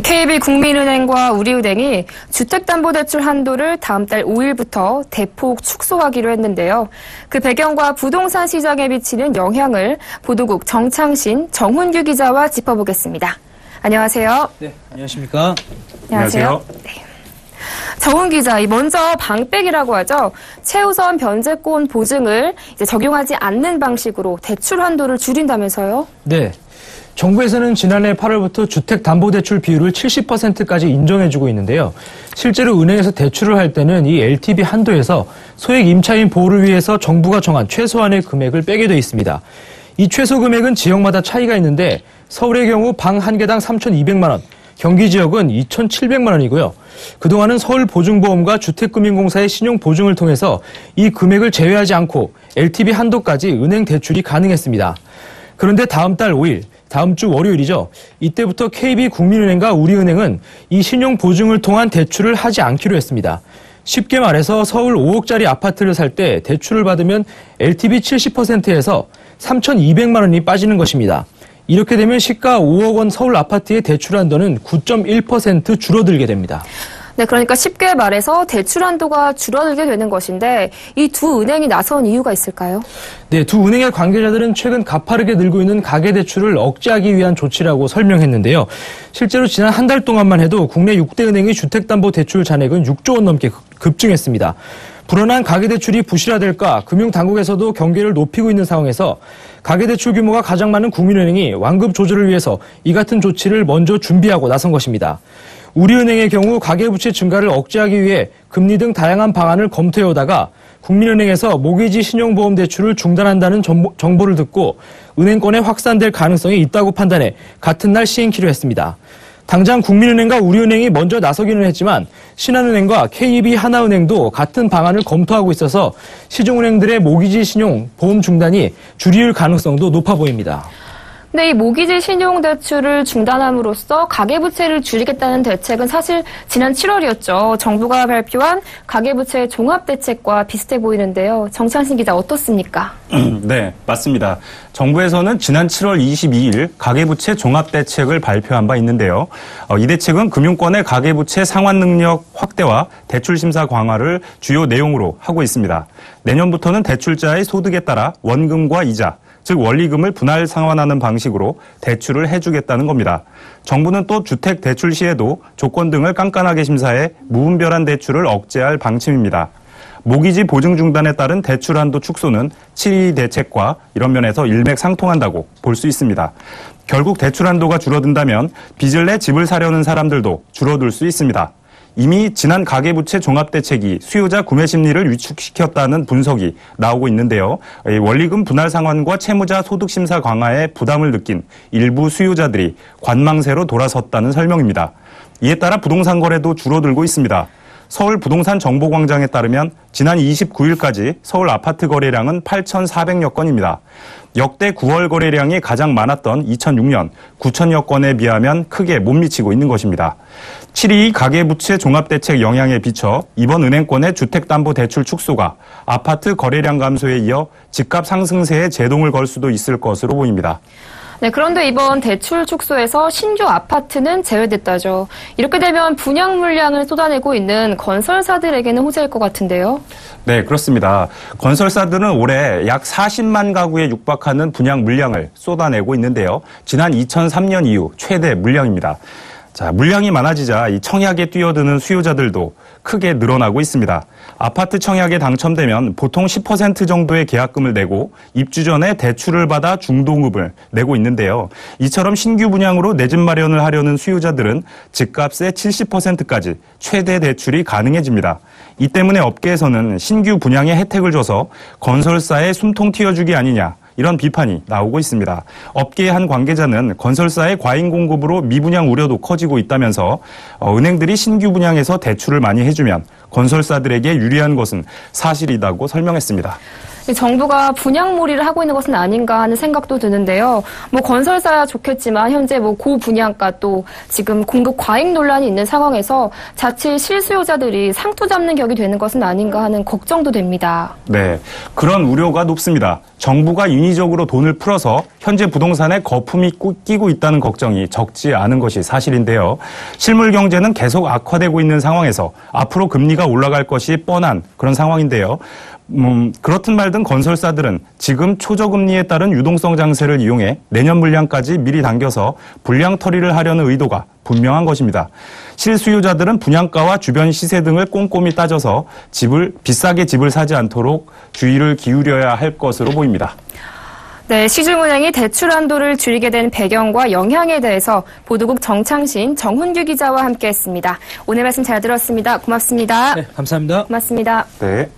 KB국민은행과 우리은행이 주택담보대출 한도를 다음 달 5일부터 대폭 축소하기로 했는데요. 그 배경과 부동산 시장에 미치는 영향을 보도국 정창신, 정훈규 기자와 짚어보겠습니다. 안녕하세요. 네, 안녕하십니까? 안녕하세요. 네. 정훈 기자, 먼저 방백이라고 하죠. 최우선 변제권 보증을 이제 적용하지 않는 방식으로 대출 한도를 줄인다면서요? 네. 정부에서는 지난해 8월부터 주택담보대출 비율을 70%까지 인정해주고 있는데요. 실제로 은행에서 대출을 할 때는 이 LTV 한도에서 소액 임차인 보호를 위해서 정부가 정한 최소한의 금액을 빼게 돼 있습니다. 이 최소 금액은 지역마다 차이가 있는데 서울의 경우 방 한 개당 3,200만 원, 경기 지역은 2,700만 원이고요. 그동안은 서울보증보험과 주택금융공사의 신용보증을 통해서 이 금액을 제외하지 않고 LTV 한도까지 은행 대출이 가능했습니다. 그런데 다음 달 5일, 다음 주 월요일이죠. 이때부터 KB국민은행과 우리은행은 이 신용보증을 통한 대출을 하지 않기로 했습니다. 쉽게 말해서 서울 5억짜리 아파트를 살 때 대출을 받으면 LTV 70%에서 3,200만 원이 빠지는 것입니다. 이렇게 되면 시가 5억 원 서울 아파트의 대출 한도는 9.1% 줄어들게 됩니다. 네, 그러니까 쉽게 말해서 대출 한도가 줄어들게 되는 것인데 이 두 은행이 나선 이유가 있을까요? 네, 두 은행의 관계자들은 최근 가파르게 늘고 있는 가계대출을 억제하기 위한 조치라고 설명했는데요. 실제로 지난 한 달 동안만 해도 국내 6대 은행의 주택담보대출 잔액은 6조 원 넘게 급증했습니다. 불어난 가계대출이 부실화될까 금융당국에서도 경계를 높이고 있는 상황에서 가계대출 규모가 가장 많은 국민은행이 완급 조절을 위해서 이 같은 조치를 먼저 준비하고 나선 것입니다. 우리은행의 경우 가계부채 증가를 억제하기 위해 금리 등 다양한 방안을 검토해오다가 국민은행에서 모기지 신용보험 대출을 중단한다는 정보를 듣고 은행권에 확산될 가능성이 있다고 판단해 같은 날 시행키로 했습니다. 당장 국민은행과 우리은행이 먼저 나서기는 했지만 신한은행과 KB하나은행도 같은 방안을 검토하고 있어서 시중은행들의 모기지 신용 보험 중단이 줄이을 가능성도 높아 보입니다. 근데 이 모기지 신용대출을 중단함으로써 가계부채를 줄이겠다는 대책은 사실 지난 7월이었죠. 정부가 발표한 가계부채 종합대책과 비슷해 보이는데요. 정찬신 기자 어떻습니까? 네, 맞습니다. 정부에서는 지난 7월 22일 가계부채 종합대책을 발표한 바 있는데요. 이 대책은 금융권의 가계부채 상환 능력 확대와 대출 심사 강화를 주요 내용으로 하고 있습니다. 내년부터는 대출자의 소득에 따라 원금과 이자, 즉 원리금을 분할 상환하는 방식으로 대출을 해주겠다는 겁니다. 정부는 또 주택 대출 시에도 조건 등을 깐깐하게 심사해 무분별한 대출을 억제할 방침입니다. 모기지 보증 중단에 따른 대출 한도 축소는 7.2 대책과 이런 면에서 일맥상통한다고 볼 수 있습니다. 결국 대출 한도가 줄어든다면 빚을 내 집을 사려는 사람들도 줄어들 수 있습니다. 이미 지난 가계부채 종합대책이 수요자 구매 심리를 위축시켰다는 분석이 나오고 있는데요. 원리금 분할 상환과 채무자 소득 심사 강화에 부담을 느낀 일부 수요자들이 관망세로 돌아섰다는 설명입니다. 이에 따라 부동산 거래도 줄어들고 있습니다. 서울 부동산 정보광장에 따르면 지난 29일까지 서울 아파트 거래량은 8,400여 건입니다. 역대 9월 거래량이 가장 많았던 2006년 9천여 건에 비하면 크게 못 미치고 있는 것입니다. 7.2 가계부채 종합대책 영향에 비춰 이번 은행권의 주택담보대출 축소가 아파트 거래량 감소에 이어 집값 상승세에 제동을 걸 수도 있을 것으로 보입니다. 네, 그런데 이번 대출 축소에서 신규 아파트는 제외됐다죠. 이렇게 되면 분양 물량을 쏟아내고 있는 건설사들에게는 호재일 것 같은데요. 네, 그렇습니다. 건설사들은 올해 약 40만 가구에 육박하는 분양 물량을 쏟아내고 있는데요. 지난 2003년 이후 최대 물량입니다. 자, 물량이 많아지자 이 청약에 뛰어드는 수요자들도 크게 늘어나고 있습니다. 아파트 청약에 당첨되면 보통 10% 정도의 계약금을 내고 입주 전에 대출을 받아 중도금을 내고 있는데요. 이처럼 신규 분양으로 내 집 마련을 하려는 수요자들은 집값의 70%까지 최대 대출이 가능해집니다. 이 때문에 업계에서는 신규 분양에 혜택을 줘서 건설사의 숨통 틔워주기 아니냐, 이런 비판이 나오고 있습니다. 업계의 한 관계자는 건설사의 과잉 공급으로 미분양 우려도 커지고 있다면서 은행들이 신규 분양에서 대출을 많이 해주면 건설사들에게 유리한 것은 사실이라고 설명했습니다. 정부가 분양몰이를 하고 있는 것은 아닌가 하는 생각도 드는데요. 건설사야 좋겠지만 현재 고분양가 또 지금 공급 과잉 논란이 있는 상황에서 자칫 실수요자들이 상투 잡는 격이 되는 것은 아닌가 하는 걱정도 됩니다. 네, 그런 우려가 높습니다. 정부가 인위적으로 돈을 풀어서 현재 부동산에 거품이 끼고 있다는 걱정이 적지 않은 것이 사실인데요. 실물 경제는 계속 악화되고 있는 상황에서 앞으로 금리가 올라갈 것이 뻔한 그런 상황인데요. 그렇든 말든 건설사들은 지금 초저금리에 따른 유동성 장세를 이용해 내년 물량까지 미리 당겨서 불량 처리를 하려는 의도가 분명한 것입니다. 실수요자들은 분양가와 주변 시세 등을 꼼꼼히 따져서 비싸게 집을 사지 않도록 주의를 기울여야 할 것으로 보입니다. 네, 시중은행이 대출 한도를 줄이게 된 배경과 영향에 대해서 보도국 정창신, 정훈규 기자와 함께했습니다. 오늘 말씀 잘 들었습니다. 고맙습니다. 네, 감사합니다. 고맙습니다. 네.